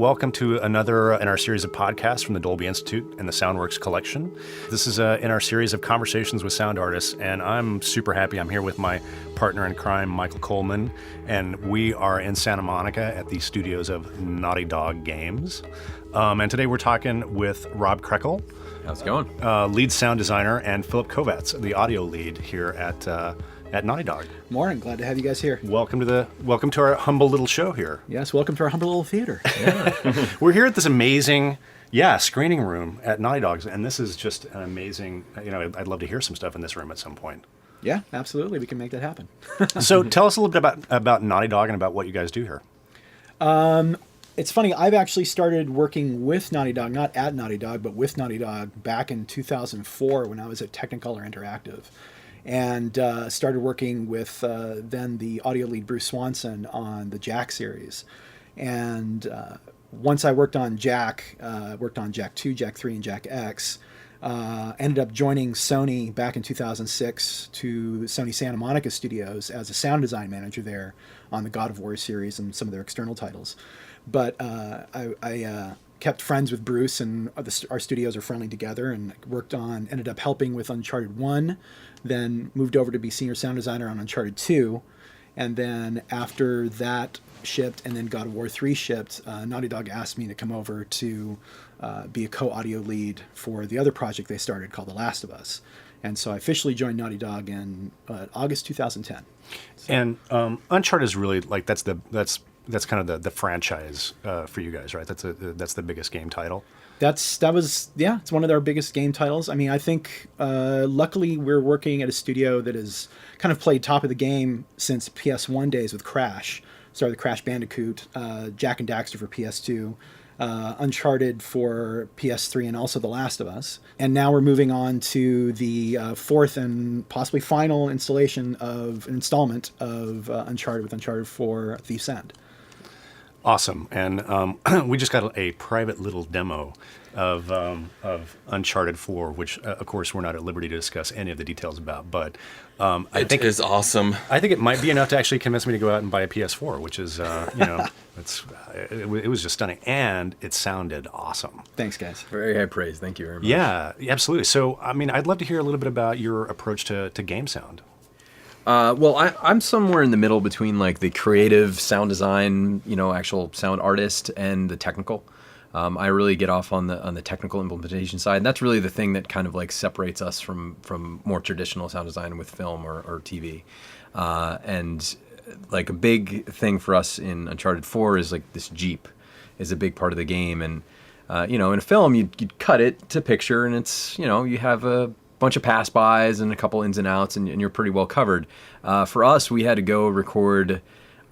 Welcome to another in our series of podcasts from the Dolby Institute and the Soundworks Collection. This is in our series of conversations with sound artists, and I'm super happy. I'm here with my partner in crime, Michael Coleman, and we are in Santa Monica at the studios of Naughty Dog Games. And today we're talking with Rob Krekel. How's it going? Lead sound designer, and Philip Kovatz, the audio lead here at Naughty Dog. Morning, glad to have you guys here. Welcome to our humble little show here. Yes, welcome to our humble little theater. Yeah. We're here at this amazing, screening room at Naughty Dog's, and this is just an amazing. I'd love to hear some stuff in this room at some point. Yeah, absolutely, we can make that happen. So tell us a little bit about Naughty Dog and about what you guys do here. It's funny, I've actually started working with Naughty Dog, not at Naughty Dog, but with Naughty Dog back in 2004 when I was at Technicolor Interactive. And started working with then the audio lead Bruce Swanson on the Jack series. And once I worked on Jack 2, Jack 3, and Jack X, ended up joining Sony back in 2006 to Sony Santa Monica Studios as a sound design manager there on the God of War series and some of their external titles. But I kept friends with Bruce, and our studios are friendly together, and ended up helping with Uncharted 1, then moved over to be senior sound designer on Uncharted 2, and then after that shipped and then God of War 3 shipped, Naughty Dog asked me to come over to be a co-audio lead for the other project they started called The Last of Us. And so I officially joined Naughty Dog in August 2010. So. And Uncharted is really that's kind of the franchise for you guys, right? That's the biggest game title. It's one of our biggest game titles. I mean, I think luckily we're working at a studio that has kind of played top of the game since PS1 days with Crash. Started with Crash Bandicoot, Jak and Daxter for PS2, Uncharted for PS3, and also The Last of Us. And now we're moving on to the fourth and possibly final installment of Uncharted with Uncharted 4 Thief's End. Awesome, and we just got a private little demo of Uncharted 4, which of course we're not at liberty to discuss any of the details about. But I think it is awesome. I think it might be enough to actually convince me to go out and buy a PS4, which is it was just stunning, and it sounded awesome. Thanks, guys. Very high praise. Thank you very much. Yeah, absolutely. So I mean, I'd love to hear a little bit about your approach to game sound. Well, I'm somewhere in the middle between like the creative sound design, actual sound artist, and the technical. I really get off on the technical implementation side. And that's really the thing that kind of like separates us from more traditional sound design with film or TV. And like a big thing for us in Uncharted 4 is like this Jeep is a big part of the game. And in a film you'd cut it to picture, and it's you have a bunch of pass-bys and a couple ins and outs, and you're pretty well covered. For us, we had to go record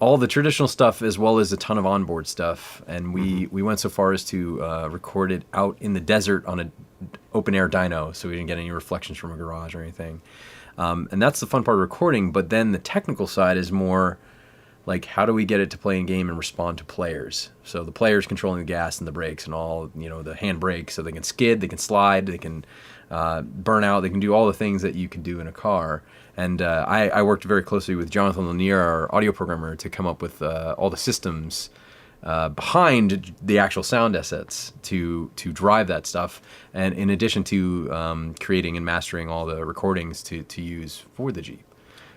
all the traditional stuff as well as a ton of onboard stuff, and we went so far as to record it out in the desert on an open-air dyno, so we didn't get any reflections from a garage or anything. And that's the fun part of recording, but then the technical side is more like, how do we get it to play in game and respond to players? So the players controlling the gas and the brakes and all, the hand brakes, so they can skid, they can slide, they can burn out, they can do all the things that you can do in a car. And I worked very closely with Jonathan Lanier, our audio programmer, to come up with all the systems behind the actual sound assets to drive that stuff. And in addition to creating and mastering all the recordings to use for the Jeep.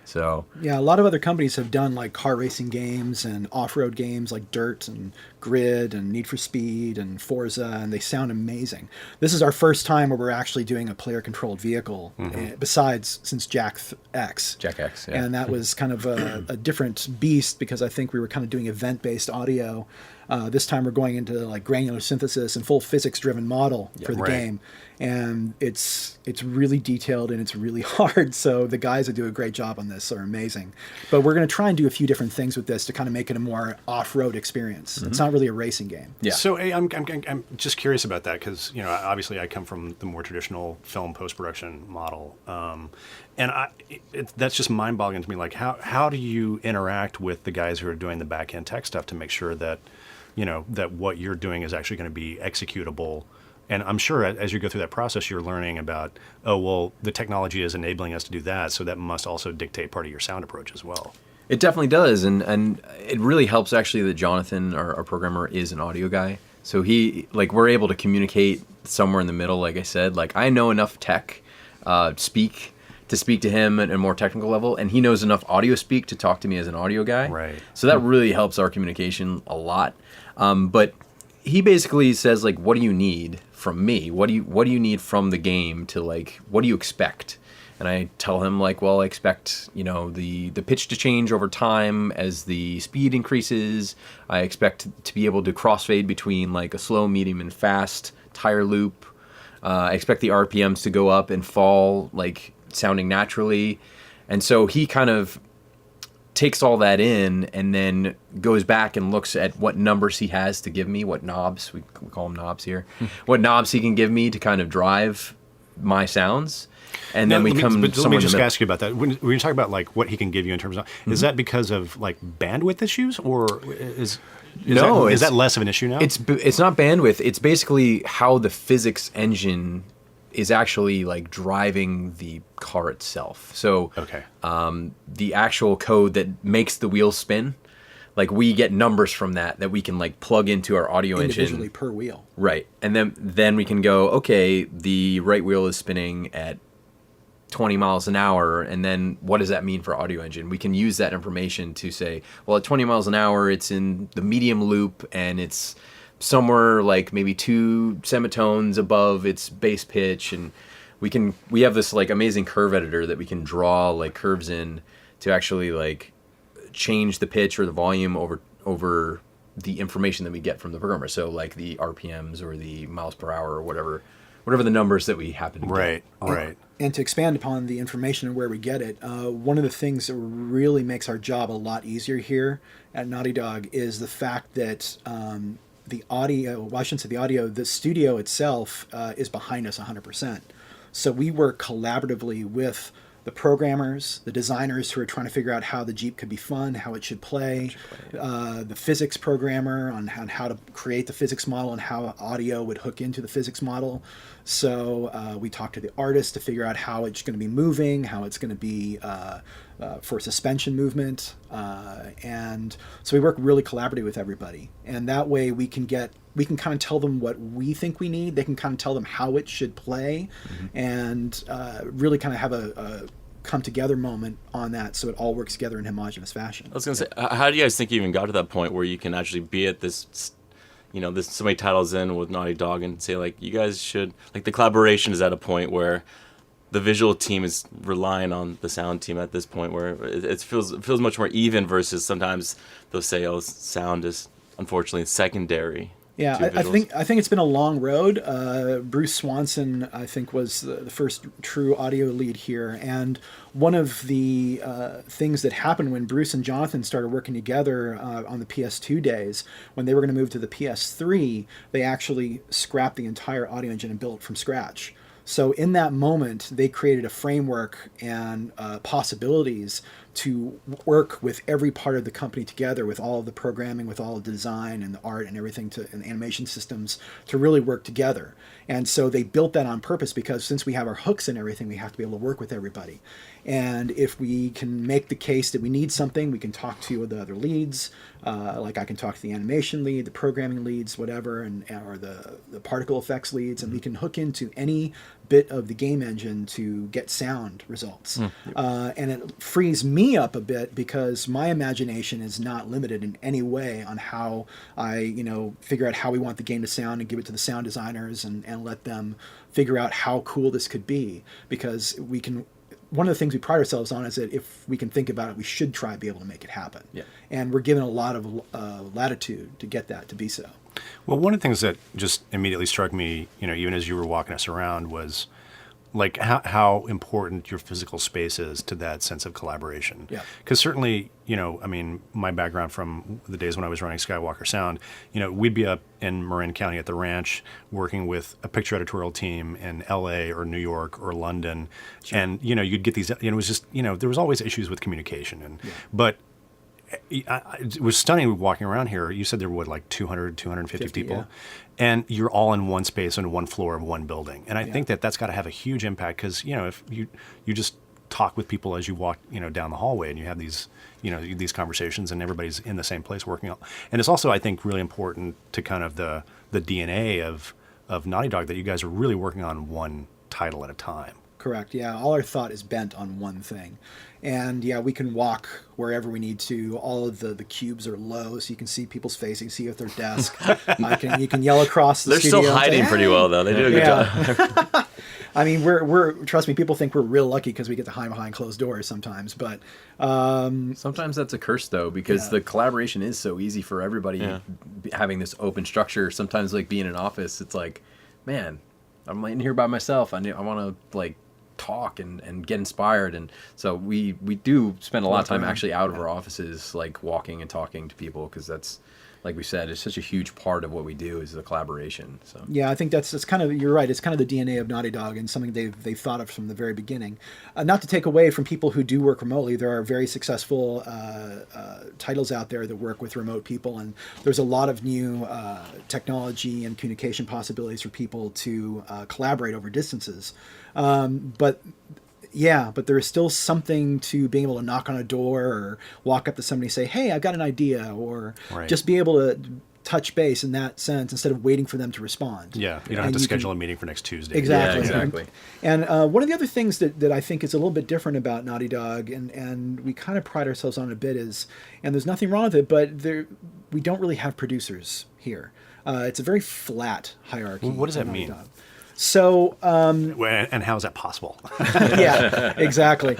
So yeah, a lot of other companies have done like car racing games and off-road games like Dirt and Grid and Need for Speed and Forza, and they sound amazing. This is our first time where we're actually doing a player-controlled vehicle, besides since Jak X. Jak X, yeah. And that was kind of a different beast because I think we were kind of doing event-based audio. This time we're going into like granular synthesis and full physics-driven model for the game. And it's really detailed and it's really hard. So the guys that do a great job on this are amazing. But we're going to try and do a few different things with this to kind of make it a more off-road experience. It's not really a racing game. Yeah. So I'm just curious about that because obviously I come from the more traditional film post-production model, and that's just mind-boggling to me. Like how do you interact with the guys who are doing the back-end tech stuff to make sure that that what you're doing is actually going to be executable? And I'm sure as you go through that process, you're learning about, the technology is enabling us to do that, so that must also dictate part of your sound approach as well. It definitely does, and it really helps actually that Jonathan, our programmer, is an audio guy. So we're able to communicate somewhere in the middle. Like I said, like I know enough tech speak to him at a more technical level, and he knows enough audio speak to talk to me as an audio guy. Right. So that really helps our communication a lot. But he basically says like, "What do you need from me? What do you need from the game to like? What do you expect?" And I tell him like, well, I expect, the pitch to change over time as the speed increases. I expect to be able to crossfade between like a slow, medium, and fast tire loop. I expect the RPMs to go up and fall, like sounding naturally. And so he kind of takes all that in and then goes back and looks at what numbers he has to give me, what knobs, we call them knobs here, what knobs he can give me to kind of drive my sounds. And then let me just middle. ask you about that. When you talk about like what he can give you in terms of, is that because of like bandwidth issues, or is that less of an issue now? It's not bandwidth. It's basically how the physics engine is actually like driving the car itself. So okay. The actual code that makes the wheels spin, like we get numbers from that we can like plug into our audio individually engine per wheel. Right. And then we can go, okay, the right wheel is spinning at 20 miles an hour, and then what does that mean for audio engine? We can use that information to say, well, at 20 miles an hour, it's in the medium loop, and it's somewhere like maybe 2 semitones above its bass pitch, and we have this like amazing curve editor that we can draw like curves in to actually like change the pitch or the volume over the information that we get from the programmer. So like the RPMs or the miles per hour or whatever the numbers that we happen to get. Right. And to expand upon the information and where we get it, one of the things that really makes our job a lot easier here at Naughty Dog is the fact that the audio, well, I shouldn't say the audio, the studio itself is behind us 100%. So we work collaboratively with the programmers, the designers who are trying to figure out how the Jeep could be fun, how it should play, the physics programmer on how to create the physics model and how audio would hook into the physics model. So we talk to the artist to figure out how it's going to be moving, how it's going to be for suspension movement. And so we work really collaboratively with everybody. And that way we can kind of tell them what we think we need. They can kind of tell them how it should play, and really kind of have a come together moment on that, so it all works together in homogeneous fashion. I was going to say, how do you guys think you even got to that point where you can actually be at this, there's so many titles in with Naughty Dog and say like, you guys should, like the collaboration is at a point where the visual team is relying on the sound team at this point where it feels much more even versus sometimes they'll say, oh, sound is unfortunately secondary. Yeah, I think it's been a long road. Bruce Swanson, I think, was the first true audio lead here, and one of the things that happened when Bruce and Jonathan started working together on the PS2 days, when they were going to move to the PS3, they actually scrapped the entire audio engine and built it from scratch. So in that moment, they created a framework and possibilities to work with every part of the company together, with all of the programming, with all of the design and the art and everything, and animation systems to really work together. And so they built that on purpose because since we have our hooks and everything, we have to be able to work with everybody. And if we can make the case that we need something, we can talk to the other leads. Like I can talk to the animation lead, the programming leads, whatever, or the particle effects leads, and we can hook into any bit of the game engine to get sound results. And it frees me up a bit because my imagination is not limited in any way on how I, figure out how we want the game to sound and give it to the sound designers and let them figure out how cool this could be. Because one of the things we pride ourselves on is that if we can think about it, we should try to be able to make it happen. Yeah. And we're given a lot of latitude to get that to be so. Well, one of the things that just immediately struck me, even as you were walking us around, was like how important your physical space is to that sense of collaboration. Yeah. Because certainly, my background from the days when I was running Skywalker Sound, we'd be up in Marin County at the ranch working with a picture editorial team in LA or New York or London. Sure. And, you'd get these, it was just, there was always issues with communication. But it was stunning walking around here. You said there were, 200, 250 people? Yeah. And you're all in one space on one floor of one building. And I think that's got to have a huge impact because, if you just talk with people as you walk, down the hallway, and you have these, these conversations, and everybody's in the same place working on. And it's also, I think, really important to kind of the DNA of Naughty Dog that you guys are really working on one title at a time. Correct. Yeah. All our thought is bent on one thing. And yeah, we can walk wherever we need to. All of the cubes are low, so you can see people's faces, you can see at their desk. You can yell across the They're studio. still hiding pretty well, though. They do a good job. I mean, we're trust me, people think we're real lucky because we get to hide behind closed doors sometimes. But sometimes that's a curse, though, because the collaboration is so easy for everybody having this open structure. Sometimes, like, being in an office, it's like, man, I'm in here by myself. I want to, like, talk and get inspired. And so we do spend a lot of time actually out of our offices, like, walking and talking to people, because that's, like we said, it's such a huge part of what we do is the collaboration. So yeah, I think that's kind of, you're right. It's kind of the DNA of Naughty Dog and something they've thought of from the very beginning. Not to take away from people who do work remotely. There are very successful titles out there that work with remote people, and there's a lot of new technology and communication possibilities for people to collaborate over distances. But there is still something to being able to knock on a door or walk up to somebody and say, hey, I've got an idea, or just be able to touch base in that sense instead of waiting for them to respond. Yeah, you don't have to schedule a meeting for next Tuesday. Exactly. Yeah, exactly. And one of the other things that I think is a little bit different about Naughty Dog, and we kind of pride ourselves on it a bit, is, and there's nothing wrong with it, but we don't really have producers here. It's a very flat hierarchy. What does that at Naughty mean? Dog. So, and how is that possible? yeah, exactly.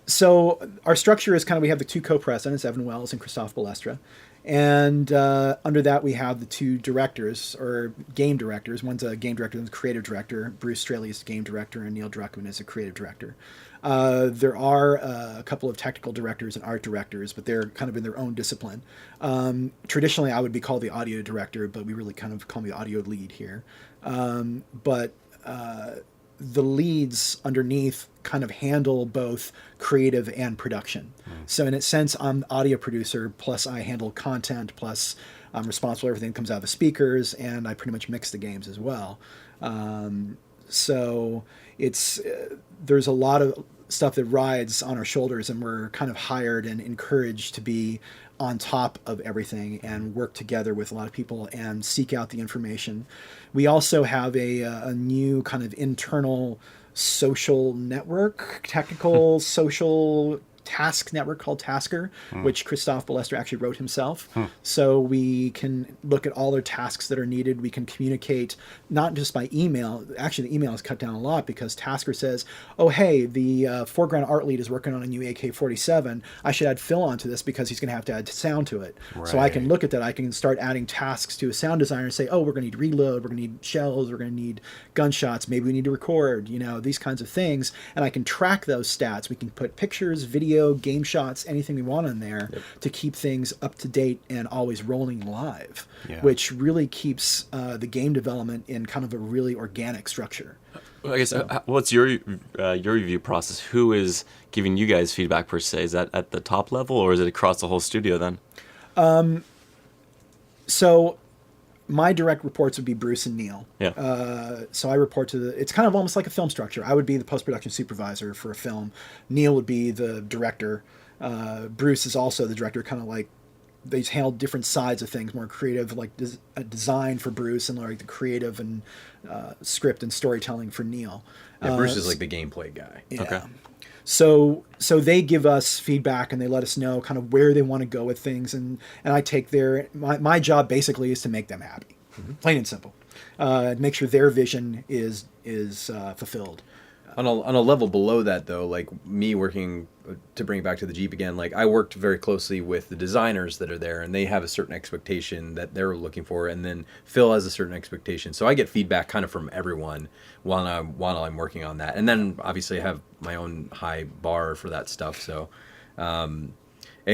So our structure is kind of, we have the two co-presidents, Evan Wells and Christophe Balestra. And under that, we have the two directors, or game directors. One's a game director, one's a creative director. Bruce Straley is a game director, and Neil Druckmann is a creative director. There are a couple of technical directors and art directors, but they're kind of in their own discipline. Traditionally, I would be called the audio director, but we really kind of call me audio lead here. But the leads underneath kind of handle both creative and production. So in a sense, I'm the audio producer, plus I handle content, plus I'm responsible for everything that comes out of the speakers, and I pretty much mix the games as well. So it's there's a lot of stuff that rides on our shoulders, and we're kind of hired and encouraged to be on top of everything and work together with a lot of people and seek out the information. We also have a new kind of internal social network, technical social task network called Tasker, which Christophe Balestra actually wrote himself. So we can look at all their tasks that are needed. We can communicate not just by email. Actually, the email is cut down a lot because Tasker says, oh, hey, the foreground art lead is working on a new AK-47. I should add Phil onto this because he's going to have to add sound to it. So I can look at that. I can start adding tasks to a sound designer and say, oh, we're going to need reload. We're going to need shells. We're going to need gunshots. Maybe we need to record, these kinds of things. And I can track those stats. We can put pictures, video, game shots, anything we want in there to keep things up to date and always rolling live, which really keeps the game development in kind of a really organic structure. I guess what's your review process? Who is giving you guys feedback per se? Is that at the top level, or is it across the whole studio then? So my direct reports would be Bruce and Neil. So I report to it's kind of almost like a film structure. I would be the post-production supervisor for a film. Neil would be the director. Bruce is also the director, kind of like they handle different sides of things, more creative, like a design for Bruce, and like the creative and script and storytelling for Neil. Yeah, Bruce is like the gameplay guy. Yeah. Okay. So they give us feedback and they let us know kind of where they want to go with things, and I take my job basically is to make them happy, plain and simple, make sure their vision is fulfilled. On a level below that, though, like me working, to bring it back to the Jeep again, like I worked very closely with the designers that are there, and they have a certain expectation that they're looking for, and then Phil has a certain expectation. So I get feedback kind of from everyone while I'm working on that, and then obviously I have my own high bar for that stuff. So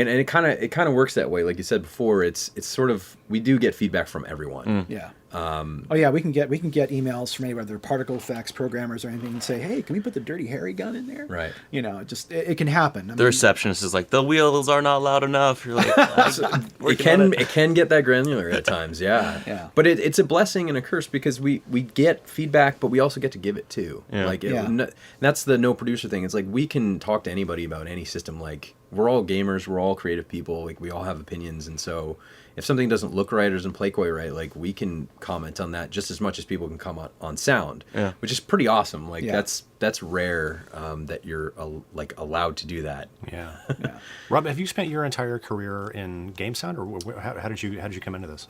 And it kind of works that way. Like you said before, it's sort of, we do get feedback from everyone. Yeah. Oh yeah, we can get emails from any other particle effects programmers or anything and say, hey, can we put the Dirty Harry gun in there? Right. You know, it can happen. I The mean, receptionist is like, the wheels are not loud enough. You're like, It can get that granular at times, yeah. Yeah. But it's a blessing and a curse because we get feedback, but we also get to give it too. Yeah. Like Yeah. that's the no producer thing. It's like we can talk to anybody about any system. Like we're all gamers, we're all creative people. Like we all have opinions, and so if something doesn't look right or doesn't play quite right, like we can comment on that just as much as people can comment on sound, Yeah. which is pretty awesome. Like Yeah. that's rare that you're like allowed to do that. Yeah. Yeah. Rob, have you spent your entire career in game sound, or how did you come into this?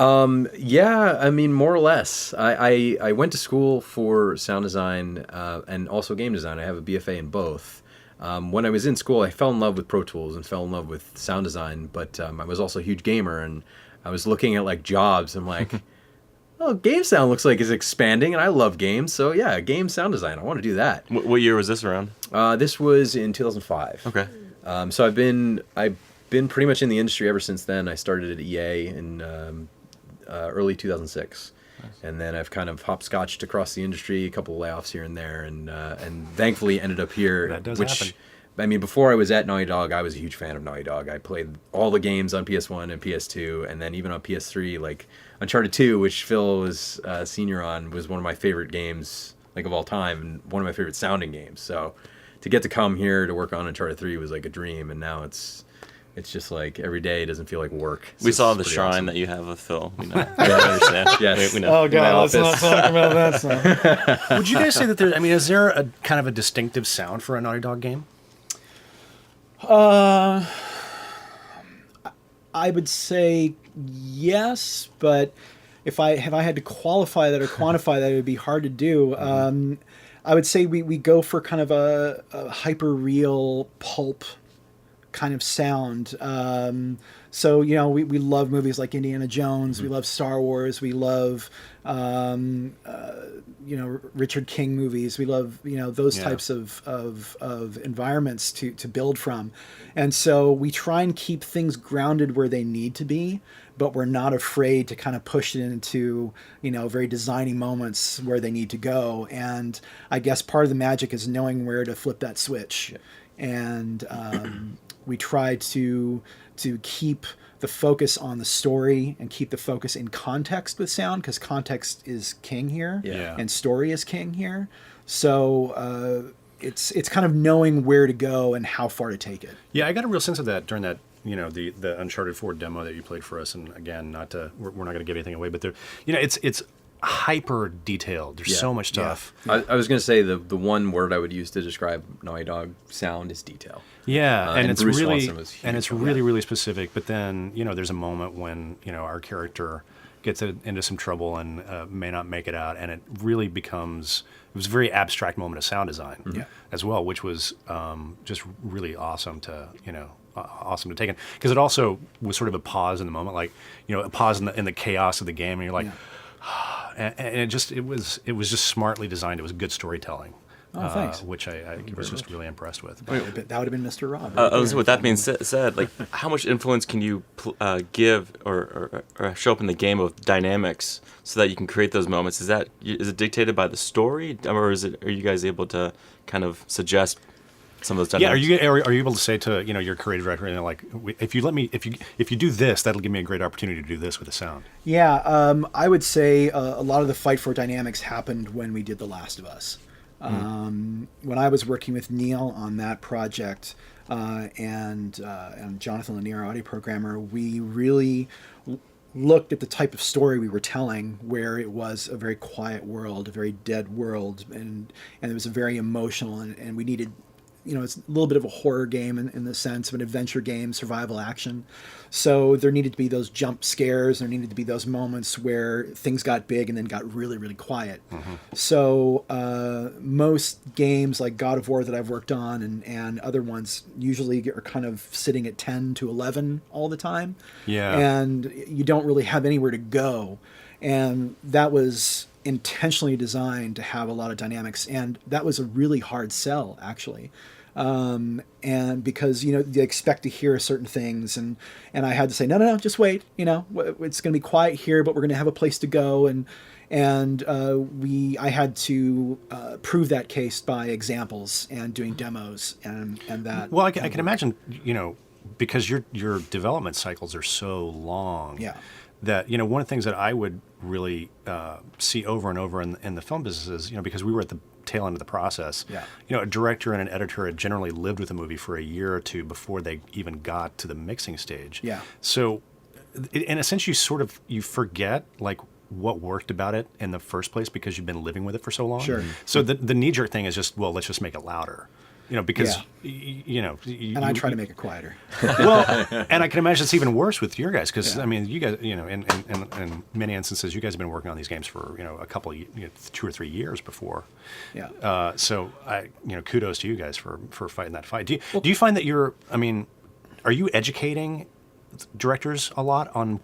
Yeah, I mean, more or less. I went to school for sound design and also game design. I have a BFA in both. When I was in school, I fell in love with Pro Tools and fell in love with sound design, but I was also a huge gamer, and I was looking at like jobs. I'm like, oh, game sound looks like it's expanding, and I love games, so yeah, game sound design. I want to do that. what year was this around? This was in 2005. Okay. So I've been pretty much in the industry ever since then. I started at EA in early 2006. And then I've kind of hopscotched across the industry, a couple of layoffs here and there, and thankfully ended up here. That does which, happen. I mean, before I was at Naughty Dog, I was a huge fan of Naughty Dog. I played all the games on PS1 and PS2, and then even on PS3, like Uncharted 2, which Phil was senior on, was one of my favorite games, like of all time, and one of my favorite sounding games. So to get to come here to work on Uncharted 3 was like a dream, and now it's just like every day doesn't feel like work. We So saw it's the pretty shrine awesome. that you have with Phil. We know. We understand. Yes. We know. Oh God, let's not office. talk about that. So. Would you guys say that there? I mean, is there a kind of a distinctive sound for a Naughty Dog game? I would say yes, but if I had to qualify that or quantify that, it would be hard to do. I would say we go for kind of a hyper real pulp kind of sound. So you know, we love movies like Indiana Jones. We love Star Wars. We love you know, Richard King movies. We love, you know, those Yeah. types of environments to build from. And so we try and keep things grounded where they need to be, but we're not afraid to kind of push it into, you know, very designy moments where they need to go. And I guess part of the magic is knowing where to flip that switch. And we try to keep the focus on the story and keep the focus in context with sound, because context is king here, Yeah. and story is king here. So it's kind of knowing where to go and how far to take it. Yeah, I got a real sense of that during that, you know, the Uncharted 4 demo that you played for us. And again, we're not going to give anything away, but there, you know, it's hyper detailed. There's Yeah. so much stuff. I was going to say the one word I would use to describe Naughty Dog sound is detail. Yeah, and and it's Bruce really Swanson was huge and it's on really really specific. But then, you know, there's a moment when, you know, our character gets into some trouble and may not make it out, and it really becomes, it was a very abstract moment of sound design as well, which was just really awesome to, you know, awesome to take in, because it also was sort of a pause in the moment, like, you know, a pause in the chaos of the game, and you're like, and it was just smartly designed. It was good storytelling. Oh, thanks. Which I was just really impressed with. That would have been Mr. Rob. With that being said, like, how much influence can you give or show up in the game of dynamics so that you can create those moments? Is it dictated by the story, or are you guys able to kind of suggest some of those Yeah, dynamics? are you able to say to, you know, your creative director, you know, like, if you do this, that'll give me a great opportunity to do this with the sound. Yeah, I would say a lot of the fight for dynamics happened when we did The Last of Us. When I was working with Neil on that project and Jonathan Lanier, our audio programmer, we really looked at the type of story we were telling, where it was a very quiet world, a very dead world, and it was a very emotional, and we needed, you know, it's a little bit of a horror game in the sense of an adventure game, survival action. So there needed to be those jump scares. There needed to be those moments where things got big and then got really, really quiet. So most games like God of War that I've worked on and other ones usually are kind of sitting at 10 to 11 all the time. Yeah. And you don't really have anywhere to go. And that was intentionally designed to have a lot of dynamics. And that was a really hard sell, actually. And because they expect to hear certain things, and I had to say no, just wait. It's going to be quiet here, but we're going to have a place to go, and I had to prove that case by examples and doing demos and that. Well, I can imagine, because your development cycles are so long. Yeah. That one of the things that I would really see over and over in the film business is, because we were at the tail end of the process. Yeah. A director and an editor had generally lived with a movie for a year or two before they even got to the mixing stage. Yeah. So, in a sense, you forget like what worked about it in the first place because you've been living with it for so long. Sure. So the knee jerk thing is just, well, let's just make it louder. Because and I try to make it quieter. Well, and I can imagine it's even worse with your guys because I mean, you guys, in many instances, you guys have been working on these games for a couple of 2 or 3 years before. Yeah. So kudos to you guys for fighting that fight. Do you find that are you educating directors a lot on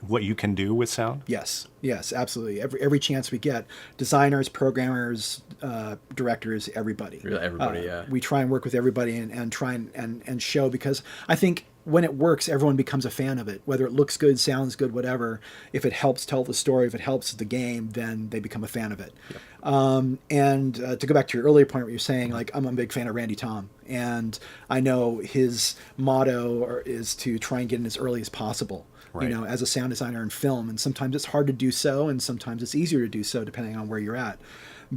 what you can do with sound? Yes, absolutely. Every chance we get, designers, programmers, directors, everybody. Really, everybody, yeah. We try and work with everybody and try and show, because I think when it works, everyone becomes a fan of it. Whether it looks good, sounds good, whatever. If it helps tell the story, if it helps the game, then they become a fan of it. Yep. And to go back to your earlier point where you're saying, like, I'm a big fan of Randy Tom, and I know his motto is to try and get in as early as possible. Right. As a sound designer in film, and sometimes it's hard to do so, and sometimes it's easier to do so depending on where you're at.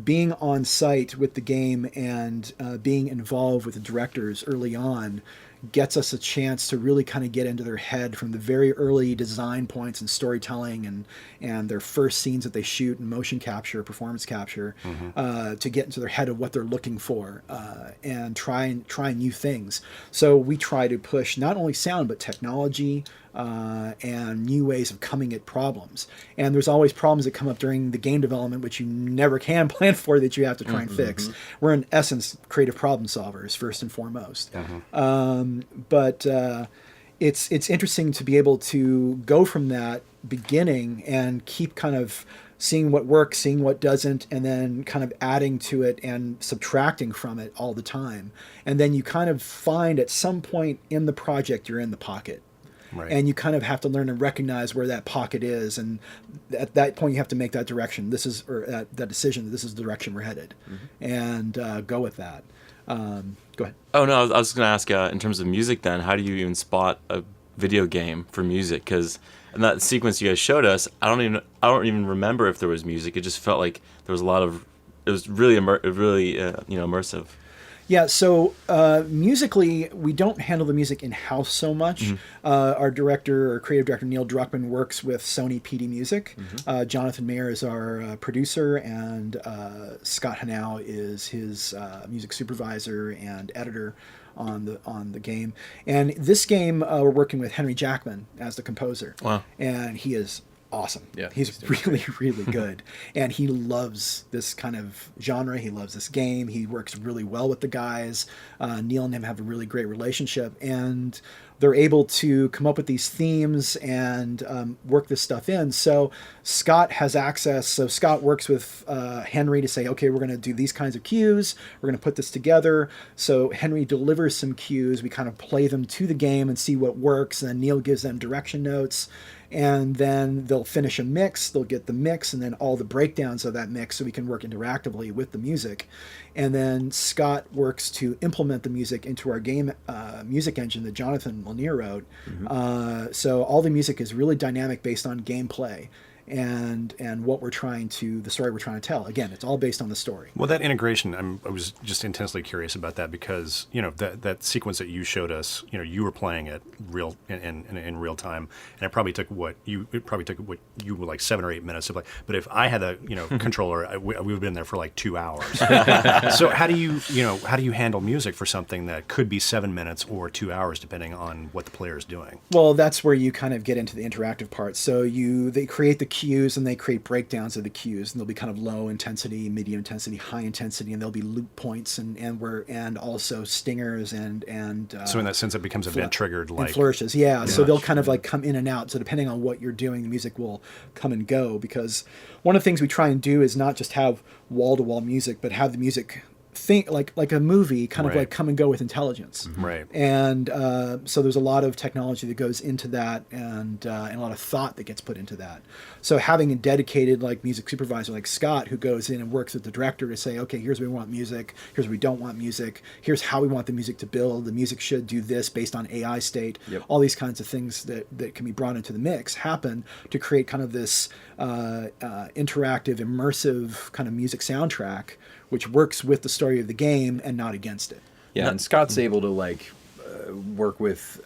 Being on site with the game and being involved with the directors early on gets us a chance to really kind of get into their head from the very early design points and storytelling and their first scenes that they shoot and motion capture, performance capture, to get into their head of what they're looking for and try new things. So we try to push not only sound but technology and new ways of coming at problems. And there's always problems that come up during the game development which you never can plan for, that you have to try and fix. We're in essence creative problem solvers first and foremost. But it's interesting to be able to go from that beginning and keep kind of seeing what works, seeing what doesn't, and then kind of adding to it and subtracting from it all the time. And then you kind of find at some point in the project you're in the pocket. Right. And you kind of have to learn to recognize where that pocket is, and at that point you have to make that direction. That decision. This is the direction we're headed, and go with that. Go ahead. Oh no, I was going to ask in terms of music. Then, how do you even spot a video game for music? Because in that sequence you guys showed us, I don't even remember if there was music. It just felt like there was a lot of. It was really immersive. Yeah, so musically, we don't handle the music in-house so much. Our creative director, Neil Druckmann, works with Sony PD Music. Jonathan Mayer is our producer, and Scott Hanau is his music supervisor and editor on the game. And this game, we're working with Henry Jackman as the composer. Wow. And he is awesome. Yeah, he's really, really good. And he loves this kind of genre. He loves this game. He works really well with the guys. Neil and him have a really great relationship. And they're able to come up with these themes and work this stuff in. So Scott has access. So Scott works with Henry to say, okay, we're going to do these kinds of cues. We're going to put this together. So Henry delivers some cues. We kind of play them to the game and see what works. And then Neil gives them direction notes. And then they'll finish a mix, they'll get the mix, and then all the breakdowns of that mix so we can work interactively with the music. And then Scott works to implement the music into our game music engine that Jonathan Lanier wrote. So all the music is really dynamic based on gameplay and the story we're trying to tell. Again, it's all based on the story. Well, that integration, I was just intensely curious about that because that sequence that you showed us, you were playing it in real time, and it probably took what you were like 7 or 8 minutes to play. But if I had a controller, we would have been there for like 2 hours. So how do you handle music for something that could be 7 minutes or 2 hours depending on what the player is doing? Well, that's where you kind of get into the interactive part. So they create the cues and they create breakdowns of the cues, and they'll be kind of low intensity, medium intensity, high intensity, and there'll be loop points and also stingers and so in that sense it becomes event triggered like flourishes. So they'll kind of like come in and out. So depending on what you're doing, the music will come and go, because one of the things we try and do is not just have wall to wall music, but have the music think like a movie, kind of Right. like come and go with intelligence. Right. And so there's a lot of technology that goes into that, and a lot of thought that gets put into that. So having a dedicated like music supervisor like Scott, who goes in and works with the director to say, okay, here's where we want music, here's where we don't want music, here's how we want the music to build. The music should do this based on AI state. Yep. All these kinds of things that can be brought into the mix happen to create kind of this interactive, immersive kind of music soundtrack, which works with the story of the game and not against it. Yeah, and Scott's able to like work with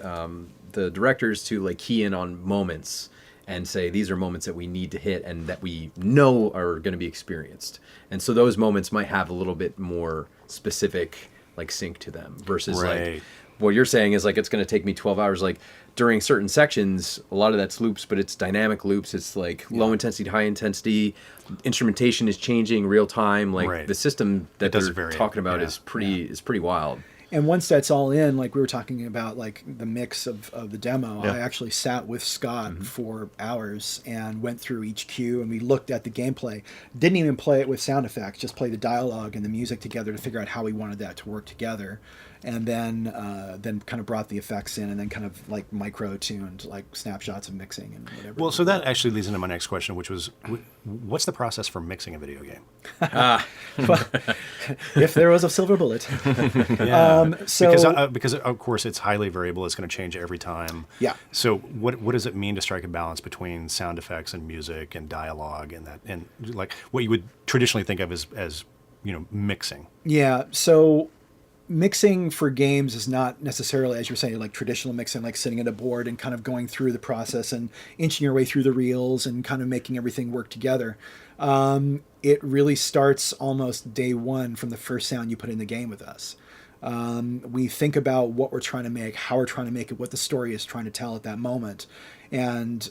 the directors to like key in on moments and say these are moments that we need to hit and that we know are going to be experienced. And so those moments might have a little bit more specific like sync to them versus Right. like what you're saying is like it's going to take me 12 hours. Like during certain sections, a lot of that's loops, but it's dynamic loops. It's like low intensity, high intensity. Instrumentation is changing real time. Like Right. the system that does they're vary. talking about Yeah. is pretty wild. And once that's all in, like we were talking about, like the mix of the demo, Yeah. I actually sat with Scott for hours and went through each cue, and we looked at the gameplay. Didn't even play it with sound effects, just play the dialogue and the music together to figure out how we wanted that to work together. And then kind of brought the effects in, and then kind of like micro tuned like snapshots of mixing and whatever. Well, so that actually leads into my next question, which was, what's the process for mixing a video game? If there was a silver bullet. So Because of course it's highly variable. It's going to change every time. Yeah. So what does it mean to strike a balance between sound effects and music and dialogue and that, and like what you would traditionally think of as mixing? Yeah, so mixing for games is not necessarily, as you're saying, like traditional mixing, like sitting at a board and kind of going through the process and inching your way through the reels and kind of making everything work together. It really starts almost day one from the first sound you put in the game with us. We think about what we're trying to make, how we're trying to make it, what the story is trying to tell at that moment. And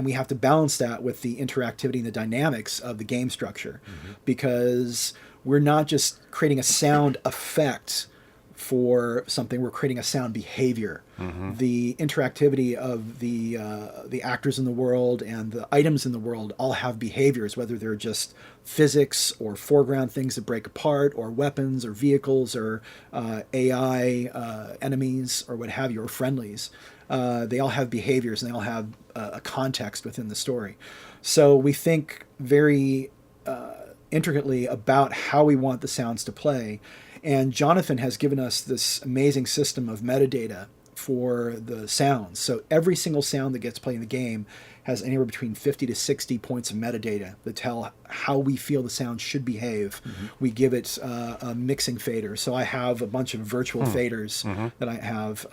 we have to balance that with the interactivity and the dynamics of the game structure, because we're not just creating a sound effect for something, we're creating a sound behavior. The interactivity of the actors in the world and the items in the world all have behaviors, whether they're just physics or foreground things that break apart, or weapons or vehicles or AI enemies or what have you, or friendlies. They all have behaviors, and they all have a context within the story. So we think very intricately about how we want the sounds to play. And Jonathan has given us this amazing system of metadata for the sounds. So every single sound that gets played in the game has anywhere between 50 to 60 points of metadata that tell how we feel the sound should behave. We give it a mixing fader. So I have a bunch of virtual faders that I have.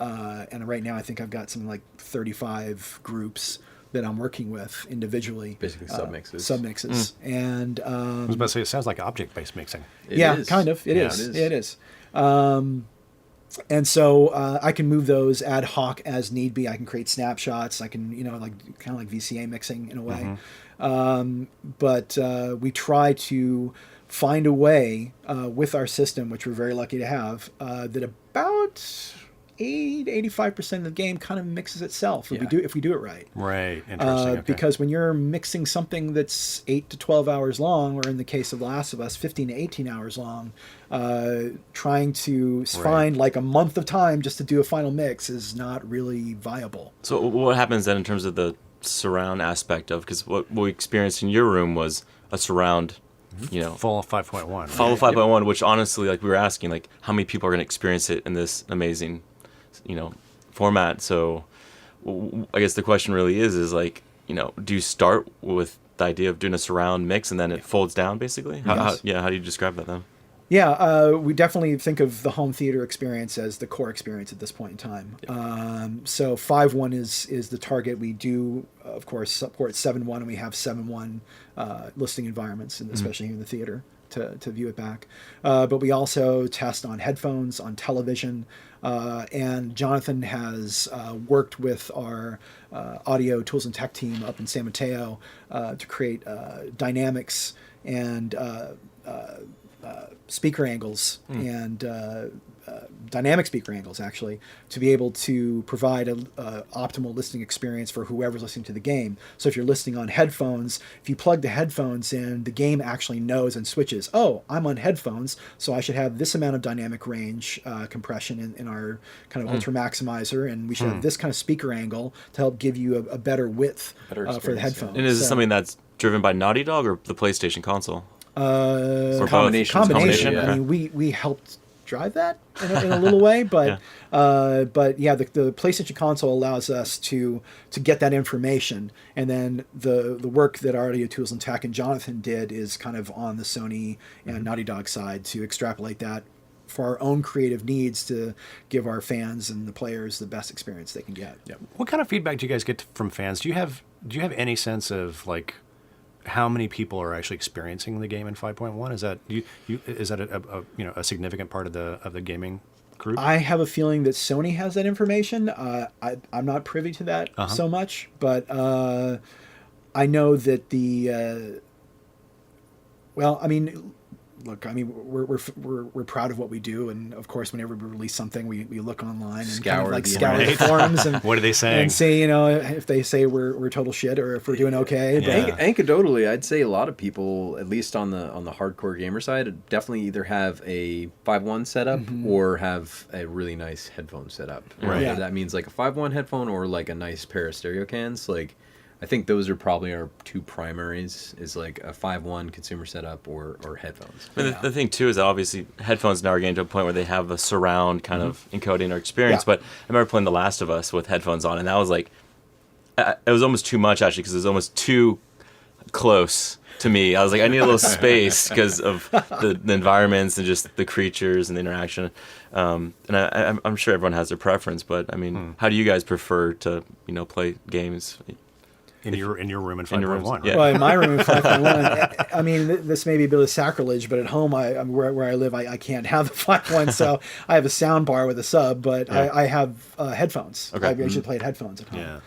And right now I think I've got something like 35 groups that I'm working with individually. Basically submixes. Submixes. And I was about to say, it sounds like object-based mixing. It yeah, is. kind of. It Yeah, is. It is. And so I can move those ad hoc as need be. I can create snapshots. I can, like kind of like VCA mixing in a way. But we try to find a way with our system, which we're very lucky to have, that about 80-85% of the game kind of mixes itself if we do it right. Right. Interesting. Okay. Because when you're mixing something that's 8 to 12 hours long, or in the case of The Last of Us, 15 to 18 hours long, trying to find like a month of time just to do a final mix is not really viable. So what happens then in terms of the surround aspect of, because what we experienced in your room was a surround, Full 5.1. follow 5.1, which honestly, like we were asking, like how many people are going to experience it in this amazing, format. So I guess the question really is like, do you start with the idea of doing a surround mix and then it folds down basically? How do you describe that then? Yeah, we definitely think of the home theater experience as the core experience at this point in time. So 5.1 is the target. We do, of course, support 7.1, and we have 7.1 listing environments, and especially in the theater, to view it back. But we also test on headphones, on television, and Jonathan has worked with our audio tools and tech team up in San Mateo to create dynamics and speaker angles and dynamic speaker angles actually to be able to provide a optimal listening experience for whoever's listening to the game. So if you're listening on headphones, if you plug the headphones in, the game actually knows and switches. Oh, I'm on headphones, so I should have this amount of dynamic range compression in our kind of ultra maximizer, and we should have this kind of speaker angle to help give you a better width Better for the experience, headphones. And is this So- something that's driven by Naughty Dog or the PlayStation console? Uh, Or both? combination. combination. Yeah. I mean, we helped drive that in a little way, but the PlayStation console allows us to get that information, and then the work that our Audio Tools and Tech and Jonathan did is kind of on the Sony and Naughty Dog side to extrapolate that for our own creative needs to give our fans and the players the best experience they can get. Yep. What kind of feedback do you guys get from fans? Do you have any sense of like how many people are actually experiencing the game in 5.1? Is that a significant part of the gaming group? I have a feeling that Sony has that information. I'm not privy to that so much, but I know that we're proud of what we do, and of course, whenever we release something, we look online and Scour the scour the internet. forums and What are they saying? and see if they say we're total shit or if we're doing okay. Yeah. Anecdotally, I'd say a lot of people, at least on the hardcore gamer side, definitely either have a 5.1 setup or have a really nice headphone setup. Right. Yeah. Whether that means like a 5.1 headphone or like a nice pair of stereo cans. Like, I think those are probably our two primaries: is like a 5.1 consumer setup or headphones. I mean, the thing too is that obviously headphones now are getting to a point where they have a surround kind of encoding or experience. Yeah. But I remember playing The Last of Us with headphones on, and that was like, it was almost too much actually, because it was almost too close to me. I was like, I need a little space because of the environments and just the creatures and the interaction. And I'm sure everyone has their preference, but I mean, how do you guys prefer to play games? in your room in In your rooms, 5.1, right? yeah. Well, in my room in 5.1, I mean, this may be a bit of sacrilege, but at home, where I live, I can't have the 5.1, so I have a sound bar with a sub, but I have headphones. Okay. I usually play headphones at home. Yeah.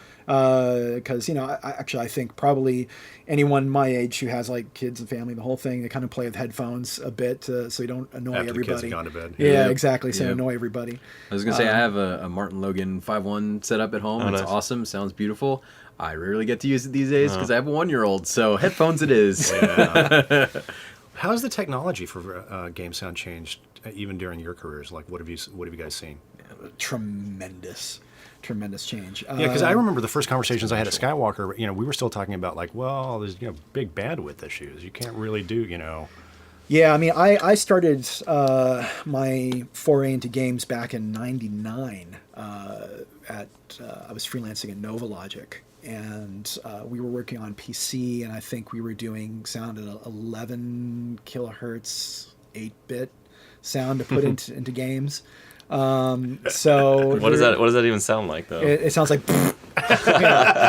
Because I think probably anyone my age who has like kids and family, the whole thing, they kind of play with headphones a bit, so you don't annoy After the kids everybody. have gone to bed. Yeah, Yep. exactly. So Yep. annoy everybody. I was gonna say I have a Martin Logan 5.1 setup at home. Oh, It's nice. awesome. Sounds beautiful. I rarely get to use it these days because I have a 1-year-old. So headphones it is. How's the technology for game sound changed even during your careers? Like, what have you guys seen? Tremendous change. Yeah, because I remember the first conversations I had at Skywalker. We were still talking about like, well, there's big bandwidth issues. You can't really do Yeah, I mean, I started my foray into games back in '99. I was freelancing at Novalogic, and we were working on PC, and I think we were doing sound at 11 kilohertz, 8-bit sound to put into games. So What does that even sound like though? It sounds like.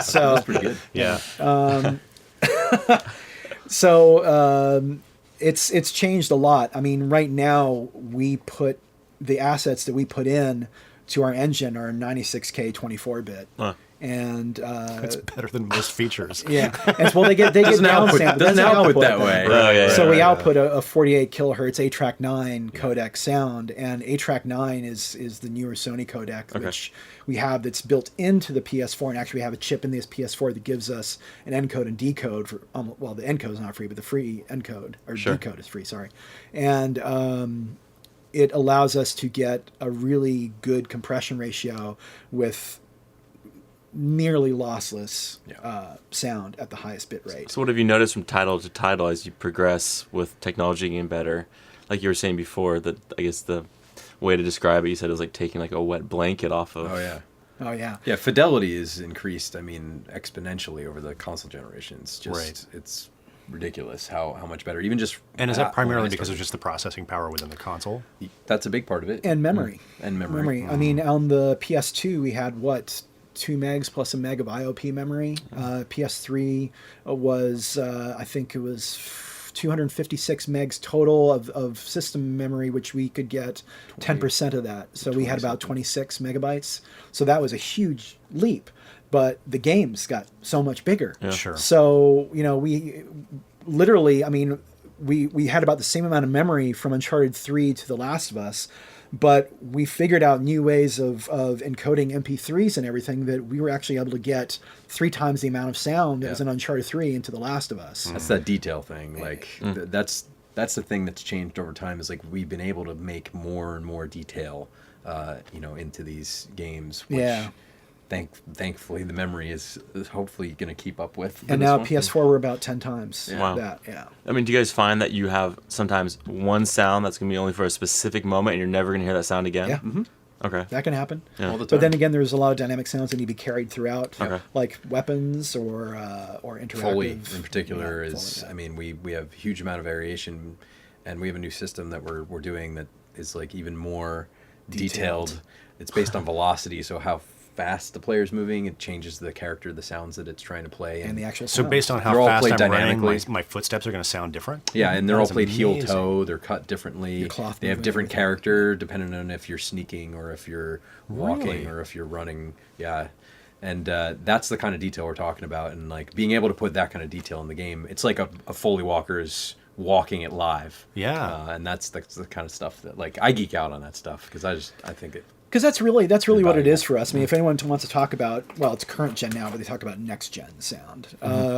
So Pretty good. Yeah. It's changed a lot. I mean, right now we put the assets that we put in to our engine are 96K 24-bit. Huh. And It's better than most features. yeah, and they get Doesn't output, downsampled. doesn't That's an output that then. way. Oh, yeah, So yeah, we yeah. output a 48 kilohertz A-Track 9 codec sound, and A-Track 9 is the newer Sony codec, which we have that's built into the PS4, and actually we have a chip in this PS4 that gives us an encode and decode for, the encode is not free, but the free encode, or Sure. decode is free, sorry. And it allows us to get a really good compression ratio with nearly lossless sound at the highest bit rate. So what have you noticed from title to title as you progress with technology getting better? Like you were saying before, that I guess the way to describe it, you said it was like taking like a wet blanket off of. Oh yeah. Oh yeah. Yeah, fidelity is increased. I mean, exponentially over the console generations. Just Right. it's ridiculous how much better. Even just And is that primarily when I because of started. just the processing power within the console? That's a big part of it. And memory. And memory. I mean, on the PS2, we had 2 megs plus a meg of IOP memory. PS3 was, I think it was 256 megs total of system memory, which we could get 10% of that. So we had about 26 megabytes. So that was a huge leap. But the games got so much bigger. Yeah. Sure. So, we literally, I mean, we had about the same amount of memory from Uncharted 3 to The Last of Us, but we figured out new ways of encoding MP3s and everything that we were actually able to get 3 times the amount of sound as an Uncharted 3 into The Last of Us. That's that detail thing. Like that's the thing that's changed over time. Is like we've been able to make more and more detail, into these games. Which Yeah. Thankfully, the memory is hopefully going to keep up with. And this now one. PS4 we're about 10 times Wow. that. Yeah. I mean, do you guys find that you have sometimes one sound that's going to be only for a specific moment and you're never going to hear that sound again? Yeah. Okay. That can happen. Yeah. All the But time. then again, there's a lot of dynamic sounds that need to be carried throughout, Okay. like weapons or interactive. Foley in particular Yeah, is, Foley, yeah. I mean, we have a huge amount of variation, and we have a new system that we're doing that is like even more detailed. It's based on velocity, so how fast the player's moving, it changes the character, the sounds that it's trying to play, and the actual So sound. based on how They're all fast played I'm running, dynamically. my footsteps are going to sound different. yeah, and they're all That's played heel amazing. toe. They're cut differently. Your cloth They have movement, different everything. character depending on if you're sneaking or if you're walking Really? or if you're running. Yeah, and that's the kind of detail we're talking about, and like being able to put that kind of detail in the game. It's like a Foley walker's walking it live. Yeah. And that's the kind of stuff that like I geek out on that stuff because I think it. Because that's really what it Invaluable. is for us. I mean, if anyone wants to talk about, well, it's current gen now, but they talk about next gen sound.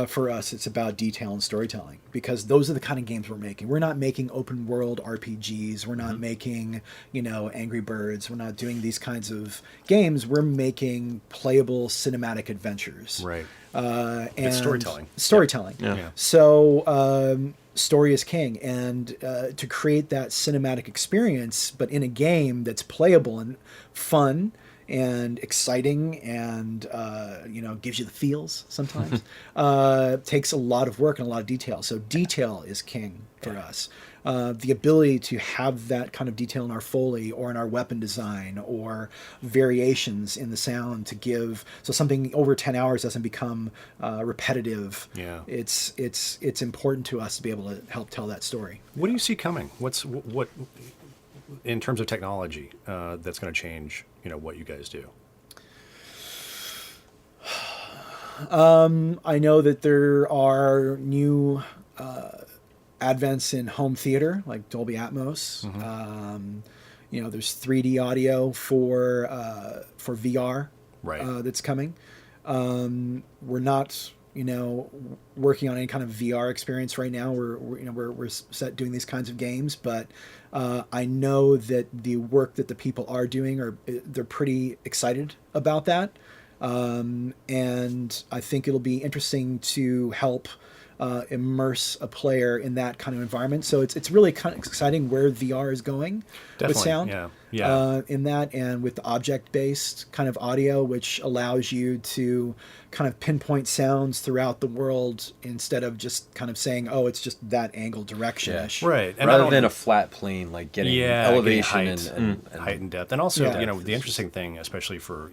For us, it's about detail and storytelling because those are the kind of games we're making. We're not making open world RPGs. We're not making, Angry Birds. We're not doing these kinds of games. We're making playable cinematic adventures. Right. And storytelling. Storytelling. Yeah. So story is king, and to create that cinematic experience, but in a game that's playable and fun and exciting, and gives you the feels sometimes, takes a lot of work and a lot of detail. So detail is king for us. The ability to have that kind of detail in our Foley or in our weapon design or variations in the sound to give so something over 10 hours doesn't become repetitive. Yeah. It's important to us to be able to help tell that story. What do you see coming? What in terms of technology that's going to change? What you guys do. I know that there are new advents in home theater like Dolby Atmos. There's 3D audio for VR Right. that's coming. We're not working on any kind of VR experience right now. We're set doing these kinds of games, but I know that the work that the people are doing they're pretty excited about that, and I think it'll be interesting to help immerse a player in that kind of environment. So it's really kind of exciting where VR is going with Definitely, sound. yeah. In that, and with the object-based kind of audio, which allows you to kind of pinpoint sounds throughout the world instead of just kind of saying, oh, it's just that angle direction-ish. Right. And I Rather don't- than a flat plane, like getting getting elevation height, and height and depth, and also Yeah. the interesting thing, especially for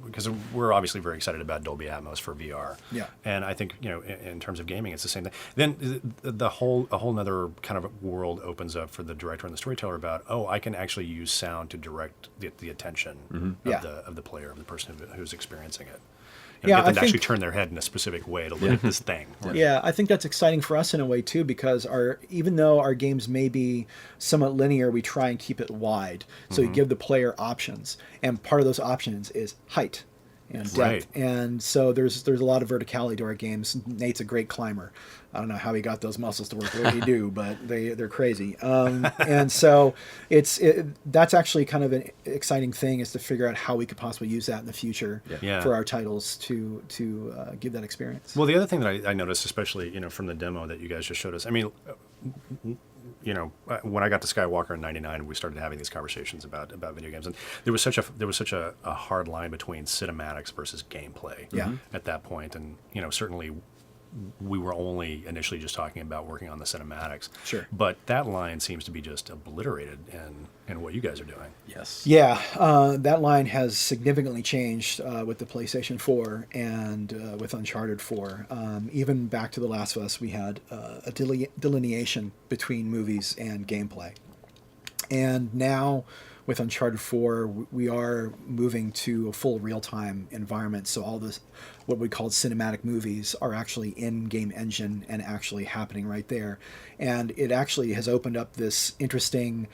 because we're obviously very excited about Dolby Atmos for VR. Yeah. And I think in terms of gaming, it's the same thing. Then a whole nother kind of world opens up for the director and the storyteller about I can actually use sound to direct the attention Yeah. of the player, of the person who's experiencing it. Yeah, Get them I to actually think- turn their head in a specific way to look at this thing. Yeah, I think that's exciting for us in a way too, because even though our games may be somewhat linear, we try and keep it wide. So you give the player options, and part of those options is height and depth. Right. And so there's a lot of verticality to our games. Nate's a great climber. I don't know how he got those muscles to work the way he do, but they're crazy. And so that's actually kind of an exciting thing, is to figure out how we could possibly use that in the future Yeah. for our titles to give that experience. Well, the other thing that I noticed, especially from the demo that you guys just showed us, I mean, when I got to Skywalker in '99, we started having these conversations about video games, and there was such a hard line between cinematics versus gameplay. Yeah. At that point, and certainly we were only initially just talking about working on the cinematics. Sure. But that line seems to be just obliterated in what you guys are doing. yes. Yeah, that line has significantly changed with the PlayStation 4 and with Uncharted 4. Even back to The Last of Us, we had a delineation between movies and gameplay. And now with Uncharted 4, we are moving to a full real-time environment. So all this, what we call cinematic movies are actually in-game engine and actually happening right there. And it actually has opened up this interesting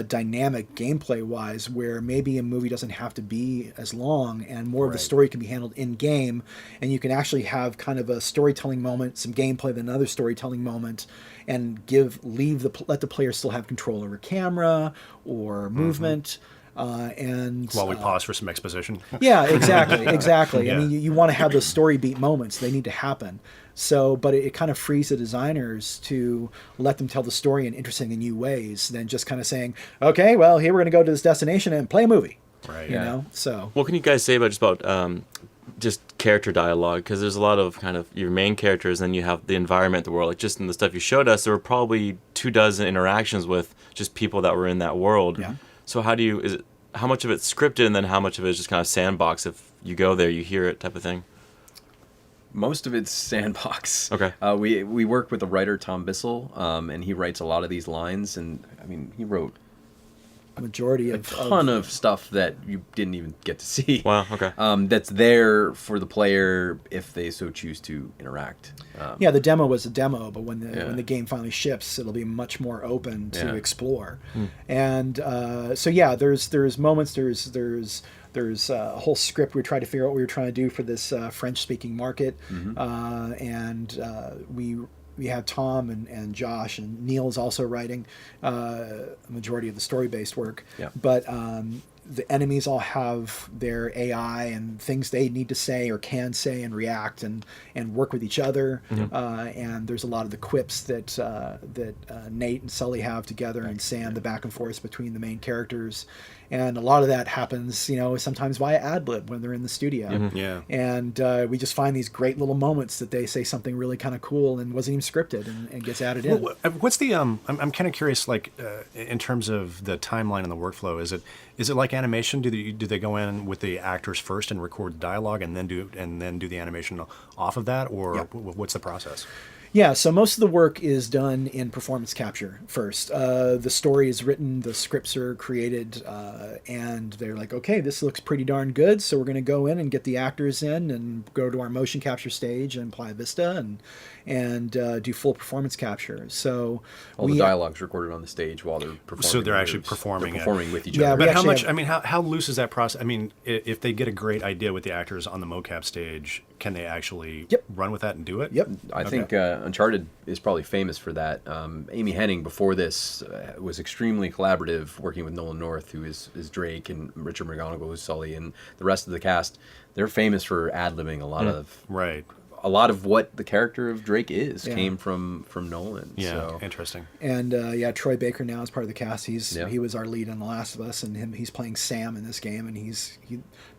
dynamic gameplay-wise where maybe a movie doesn't have to be as long and more of the Right. story can be handled in-game, and you can actually have kind of a storytelling moment, some gameplay, then another storytelling moment, and let the player still have control over camera or movement. And While we pause for some exposition. yeah, exactly, exactly. Yeah. I mean, you want to have those story beat moments; they need to happen. So, but it kind of frees the designers to let them tell the story in interesting and new ways than just kind of saying, "Okay, well, here we're going to go to this destination and play a movie." Right. You Yeah. know, so What can you guys say about just character dialogue? Because there's a lot of kind of your main characters, and you have the environment, the world. Like just in the stuff you showed us, there were probably 24 interactions with just people that were in that world. Yeah. So how much of it's scripted, and then how much of it is just kind of sandbox? If you go there, you hear it, type of thing. Most of it's sandbox. Okay. We work with the writer Tom Bissell, and he writes a lot of these lines. And I mean, he wrote a majority a of ton of stuff that you didn't even get to see. Wow. Okay. That's there for the player if they so choose to interact. yeah, the demo was a demo, but when Yeah. the game finally ships, it'll be much more open to Yeah. explore. And so yeah, there's moments, there's a whole script we tried to figure out what we were trying to do for this French-speaking market, and we have Tom and Josh, and Neil is also writing a majority of the story-based work. Yeah. But the enemies all have their AI and things they need to say or can say and react and work with each other. And there's a lot of the quips that Nate and Sully have together, and Sam, the back and forth between the main characters. And a lot of that happens, sometimes via ad lib when they're in the studio. Yeah. And we just find these great little moments that they say something really kind of cool and wasn't even scripted and gets added in. What's the I'm kind of curious, like in terms of the timeline and the workflow. Is it like animation? Do they go in with the actors first and record the dialogue and then do the animation off of that, or Yeah. what's the process? Yeah, so most of the work is done in performance capture first. The story is written, the scripts are created, and they're like, okay, this looks pretty darn good, so we're going to go in and get the actors in and go to our motion capture stage and Playa Vista and do full performance capture. So All the dialogue's recorded on the stage while they're performing. So they're actually moves. performing They're it. performing with each Yeah, other. we But how actually much? have- I mean, how loose is that process? I mean, if they get a great idea with the actors on the mocap stage, can they actually Yep. run with that and do it? Yep. I think Uncharted is probably famous for that. Amy Hennig, before this, was extremely collaborative, working with Nolan North, who is Drake, and Richard McGonigal, who's Sully, and the rest of the cast. They're famous for ad-libbing Right. a lot of what the character of Drake is Yeah. came from Nolan. Yeah. So. Interesting. And Troy Baker now is part of the cast. Yeah. He was our lead on The Last of Us, and he's playing Sam in this game, and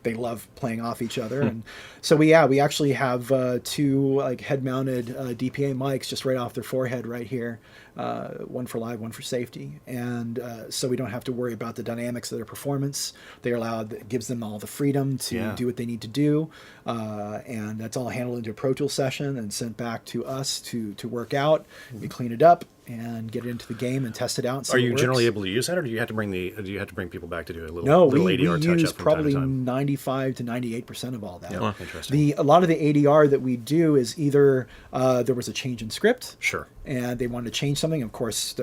they love playing off each other. And so we actually have two like head-mounted DPA mics just right off their forehead right here, one for live, one for safety, and so we don't have to worry about the dynamics of their performance. They're allowed, it gives them all the freedom to Yeah. do what they need to do, and that's all handled into a Pro Tools session and sent back to us to work out. We clean it up and get it into the game and test it out. And see Are if it you works. generally able to use that, or do you have to bring people back to do a little? No, little we ADR touch use up from probably time to time? 95 to 98% of all that. Yeah, interesting. A lot of the ADR that we do is either there was a change in script, Sure. and they wanted to change something. Of course,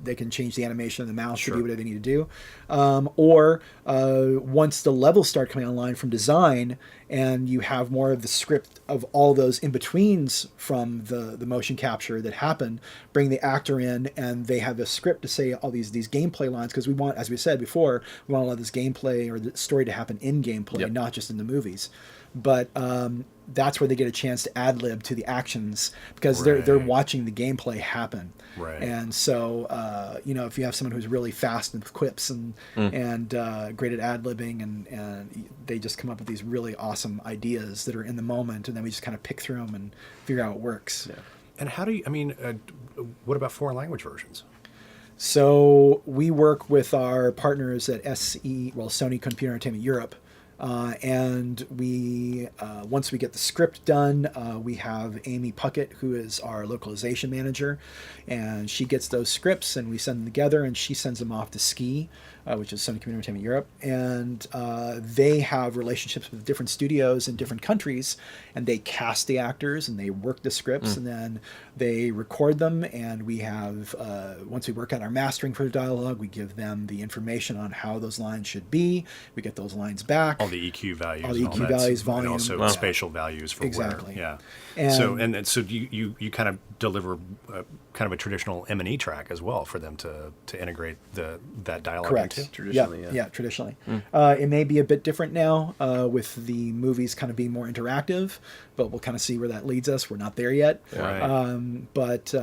they can change the animation of the mouse to Sure. do whatever they need to do. Or once the levels start coming online from design, and you have more of the script of all those in-betweens from the motion capture that happen, bring the actor in, and they have a script to say all these gameplay lines, because we want, as we said before, we want a lot of this gameplay or the story to happen in gameplay, Yep. not just in the movies. But that's where they get a chance to ad lib to the actions, because they're Right. watching the gameplay happen. Right. And so if you have someone who's really fast with quips and great at ad libbing, and they just come up with these really awesome ideas that are in the moment, and then we just kind of pick through them and figure out what works. And how do you? I mean, what about foreign language versions? So we work with our partners at Sony Computer Entertainment Europe, And we, once we get the script done, we have Amy Puckett, who is our localization manager, and she gets those scripts and we send them together, and she sends them off to Ski, which is Sony Computer Entertainment Europe, and they have relationships with different studios in different countries, and they cast the actors and they work the scripts, and then they record them, and we have, once we work out our mastering for the dialogue, we give them the information on how those lines should be. We get those lines back. All the EQ values. All the and EQ that, values, and volume. also Wow. spatial values for Exactly. where. Yeah. And- So you kind of deliver kind of a traditional M&E track as well for them to integrate that dialogue Correct. into. Traditionally, yeah. yeah. Traditionally. It may be a bit different now with the movies kind of being more interactive, but we'll kind of see where that leads us. We're not there yet. Right. But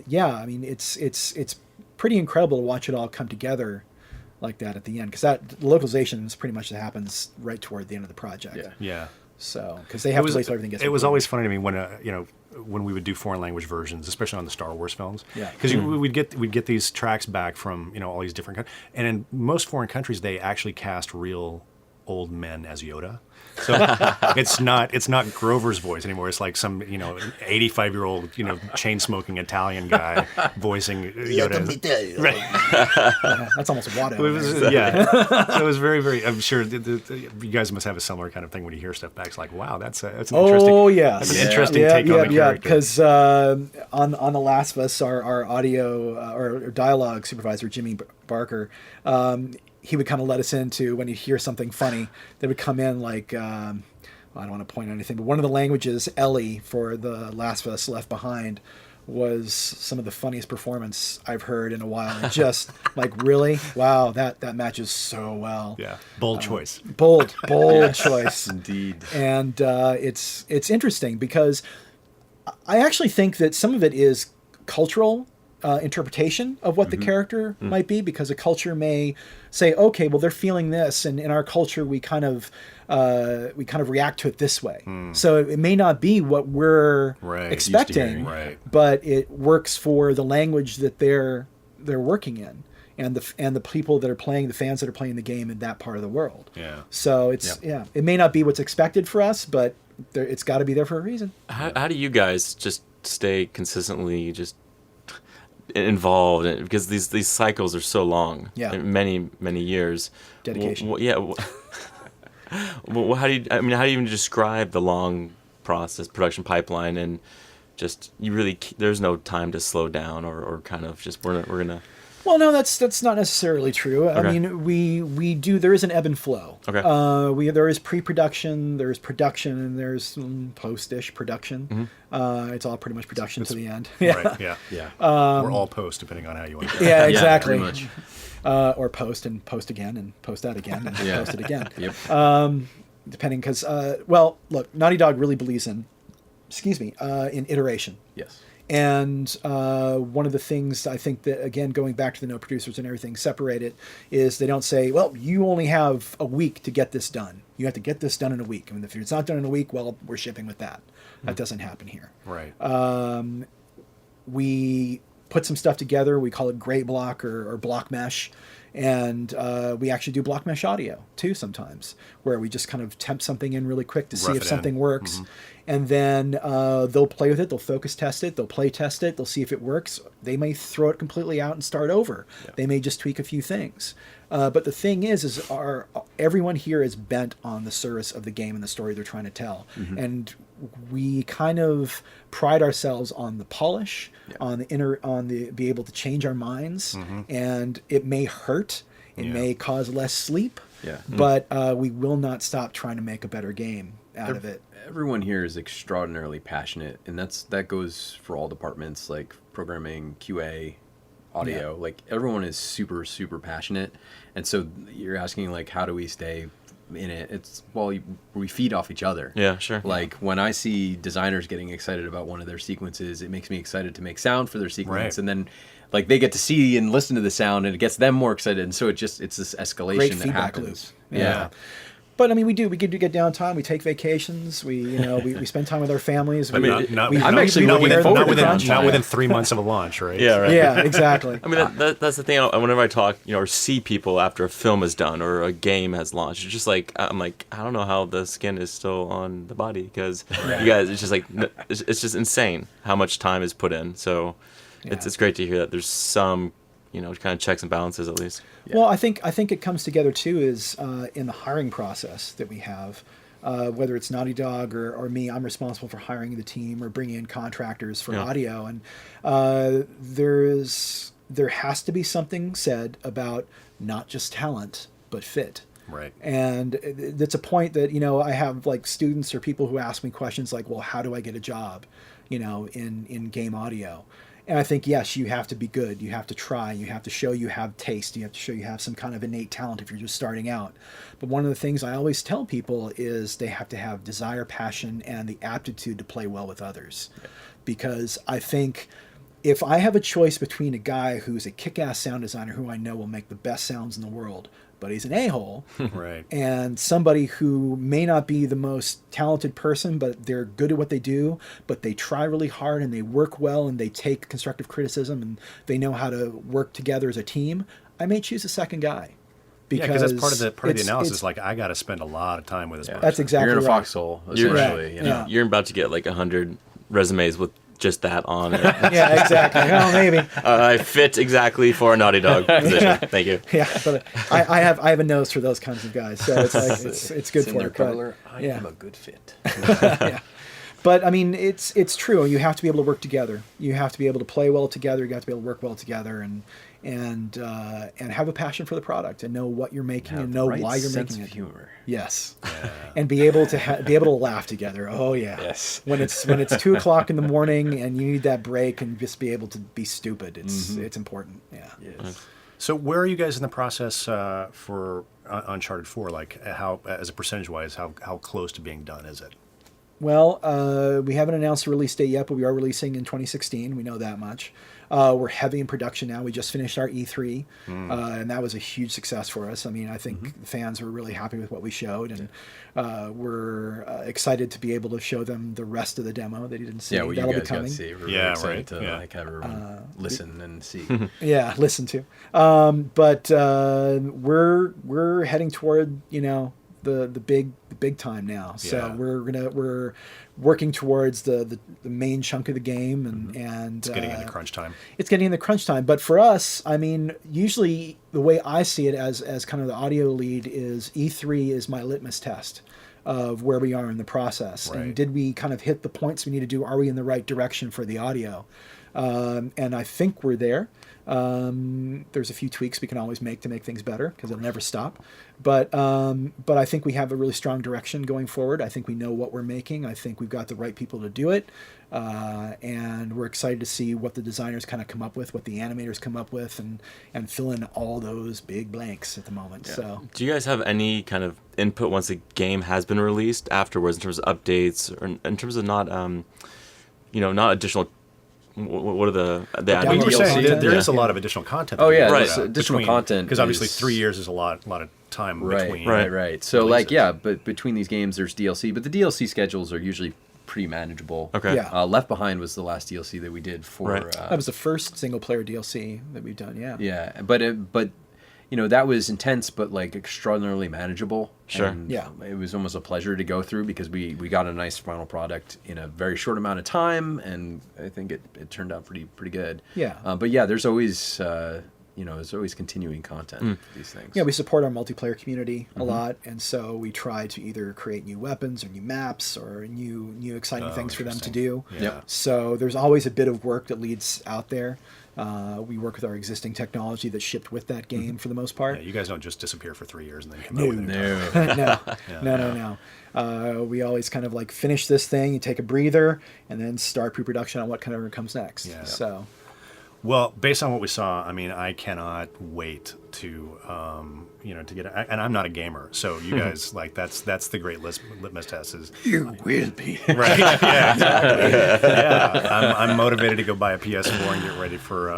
yeah, I mean, it's pretty incredible to watch it all come together like that at the end, because that localization is pretty much that happens right toward the end of the project. Yeah. Yeah. So because they have to wait till everything gets. It was recorded. always funny to me when when we would do foreign language versions, especially on the Star Wars films. Yeah. Because we'd get these tracks back from all these different countries, and in most foreign countries they actually cast real old men as Yoda. So it's not Grover's voice anymore. It's like some 85-year-old chain smoking Italian guy voicing Yoda. Right. Yeah, that's almost Watto. It was, yeah. So it was very, very. I'm sure you guys must have a similar kind of thing when you hear stuff back. It's like, wow, that's an interesting. Oh yeah, That's an interesting take on the character. Because on The Last of Us, our audio or dialogue supervisor Jimmy Barker, he would kind of let us into when he'd hear something funny. They would come in like. I don't want to point out anything, but one of the languages, Ellie, for The Last of Us Left Behind, was some of the funniest performance I've heard in a while. And just like, really? Wow, that matches so well. Yeah, bold choice. Bold choice. Indeed. And it's interesting because I actually think that some of it is cultural interpretation of what the character might be, because a culture may say, okay, well, they're feeling this, and in our culture we kind of react to it this way. So it may not be what we're Right. expecting, Right. but it works for the language that they're working in, and the people that are playing, the fans that are playing the game in that part of the world. Yeah. So it's it may not be what's expected for us, but it's got to be there for a reason. How do you guys just stay consistently just involved because these cycles are so long, many years, Dedication. How do you even describe the long process production pipeline, and just there's no time to slow down or kind of just we're gonna. Well, no, that's not necessarily true. I Okay. mean, we do. There is an ebb and flow. Okay. There is pre-production, there's production, and there's post-ish production. It's all pretty much production to the end. Right. Yeah. Yeah. We're all post, depending on how you want to. Yeah, Yeah, exactly. pretty much. Or post and post again and post that again and Yeah. post it again. Yep. Depending, because well, look, Naughty Dog really believes in iteration. Yes. And one of the things I think that, again, going back to the no producers and everything separated, is they don't say, well, you only have a week to get this done. You have to get this done in a week. I mean, if it's not done in a week, well, we're shipping with that. That doesn't happen here. Right. We put some stuff together. We call it gray block or block mesh. And we actually do block mesh audio, too, sometimes, where we just kind of temp something in really quick to see Rough if it something in. works. And then they'll play with it. They'll focus test it. They'll play test it. They'll see if it works. They may throw it completely out and start over. They may just tweak a few things. But the thing is everyone here is bent on the service of the game and the story they're trying to tell. And we kind of pride ourselves on the polish, on the be able to change our minds. And it may hurt. It may cause less sleep. Yeah. But we will not stop trying to make a better game out of it. Everyone here is extraordinarily passionate, and that goes for all departments, like programming, QA, audio. Yeah. Like, everyone is super, super passionate, and so you're asking, like, how do we stay in it? It's, well, we feed off each other. Yeah, sure. Like, when I see designers getting excited about one of their sequences, it makes me excited to make sound for their sequence, Right. and then like they get to see and listen to the sound, and it gets them more excited, and so it's this escalation Great that feedback happens. loop. Yeah. But I mean, we do get downtime. We take vacations. We spend time with our families. mean, I'm actually looking prepare forward for to the that. crunch. not within 3 months of a launch, right? Yeah, right. Yeah, exactly. I mean, that's the thing. Whenever I talk, or see people after a film is done or a game has launched, it's just like I'm like, I don't know how the skin is still on the body because you guys, it's just like it's just insane how much time is put in. So it's great to hear that there's some kind of checks and balances at least. Well, I think it comes together too is in the hiring process that we have. Whether it's Naughty Dog or me, I'm responsible for hiring the team or bringing in contractors for audio, and there has to be something said about not just talent but fit. Right. And it's a point that I have like students or people who ask me questions like, well, how do I get a job, in game audio? And I think, yes, you have to be good. You have to try. You have to show you have taste. You have to show you have some kind of innate talent if you're just starting out. But one of the things I always tell people is they have to have desire, passion, and the aptitude to play well with others. Because I think if I have a choice between a guy who's a kick-ass sound designer who I know will make the best sounds in the world, but he's an a-hole, Right. and somebody who may not be the most talented person, but they're good at what they do, but they try really hard and they work well and they take constructive criticism and they know how to work together as a team, I may choose a second guy. Yeah, because that's part of the it's- analysis. Like, I got to spend a lot of time with this person. That's exactly You're in a right. foxhole, You're- essentially. Right. You know? Yeah. You're about to get like 100 resumes with just that on it. Yeah, exactly. Well, maybe. I fit exactly for a Naughty Dog position. Thank you. Yeah, but I have a nose for those kinds of guys, so it's like it's good in for their it. cover But, letter, I yeah. am a good fit. Yeah. But I mean, it's true. You have to be able to work together. You have to be able to play well together. You have to be able to work well together, and have a passion for the product, and know what you're making, and know why you're making it. Humor. Yes, and be able to be able to laugh together. Oh yeah. Yes. When it's 2:00 in the morning and you need that break and just be able to be stupid. It's important. Yeah. Yes. So where are you guys in the process for Uncharted 4? Like, how, as a percentage-wise, how close to being done is it? Well, we haven't announced a release date yet, but we are releasing in 2016. We know that much. We're heavy in production now. We just finished our E3, and that was a huge success for us. I mean, I think fans were really happy with what we showed, and we're excited to be able to show them the rest of the demo that you didn't see. Yeah, what you That'll be guys got to coming. see. We're Yeah, really excited right. to Yeah. like have everyone listen and see. Yeah, listen to. But we're heading toward the big time now. So Yeah. we're working towards the main chunk of the game, and It's getting into crunch time. it's getting in the crunch time. But for us, I mean, usually the way I see it as kind of the audio lead is E3 is my litmus test of where we are in the process. Right. And did we kind of hit the points we need to do? Are we in the right direction for the audio? And I think we're there. There's a few tweaks we can always make to make things better because it'll never stop. But I think we have a really strong direction going forward. I think we know what we're making. I think we've got the right people to do it. And we're excited to see what the designers kind of come up with, what the animators come up with, and fill in all those big blanks at the moment. So Do you guys have any kind of input once a game has been released afterwards in terms of updates or in terms of not additional? What are the download You were DLC saying content. there Yeah. is a lot of additional content. Oh, that yeah, you there's put out additional content because obviously is- 3 years is a lot of time between. Right. So like, releases. yeah, but between these games, there's DLC, but the DLC schedules are usually pretty manageable. Okay. Yeah. Left Behind was the last DLC that we did for. Right. that was the first single player DLC that we've done. Yeah. Yeah, but that was intense, but like extraordinarily manageable. Sure. And Yeah. it was almost a pleasure to go through because we got a nice final product in a very short amount of time, and I think it turned out pretty good. Yeah. But yeah, there's always there's always continuing content for these things. Yeah, we support our multiplayer community a lot, and so we try to either create new weapons or new maps or new exciting things for them to do. Yeah. Yep. So there's always a bit of work that leads out there. We work with our existing technology that's shipped with that game for the most part. Yeah, you guys don't just disappear for 3 years and then come out with a new No. No. We always kind of like finish this thing, you take a breather, and then start pre-production on what kind of comes next. Yeah. So Well, based on what we saw, I mean, I cannot wait to to get. And I'm not a gamer, so you guys like that's the great litmus test is You will be. right. Yeah, exactly. Yeah, I'm motivated to go buy a PS4 and get ready for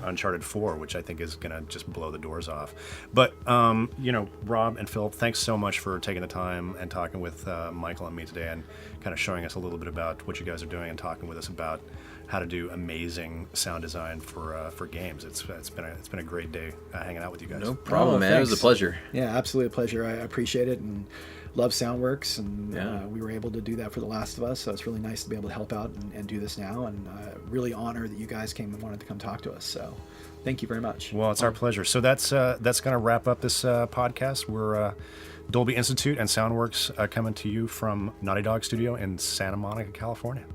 Uncharted 4, which I think is gonna just blow the doors off. But Rob and Phil, thanks so much for taking the time and talking with Michael and me today, and kind of showing us a little bit about what you guys are doing and talking with us about how to do amazing sound design for games. It's been a great day hanging out with you guys. No problem, man. It was a thanks. pleasure. Yeah, absolutely a pleasure. I appreciate it and love Soundworks, and Yeah. we were able to do that for The Last of Us, so it's really nice to be able to help out and do this now, and really honored that you guys came and wanted to come talk to us. So thank you very much. Well, it's our pleasure. So that's going to wrap up this podcast. We're Dolby Institute and Soundworks coming to you from Naughty Dog Studio in Santa Monica, California.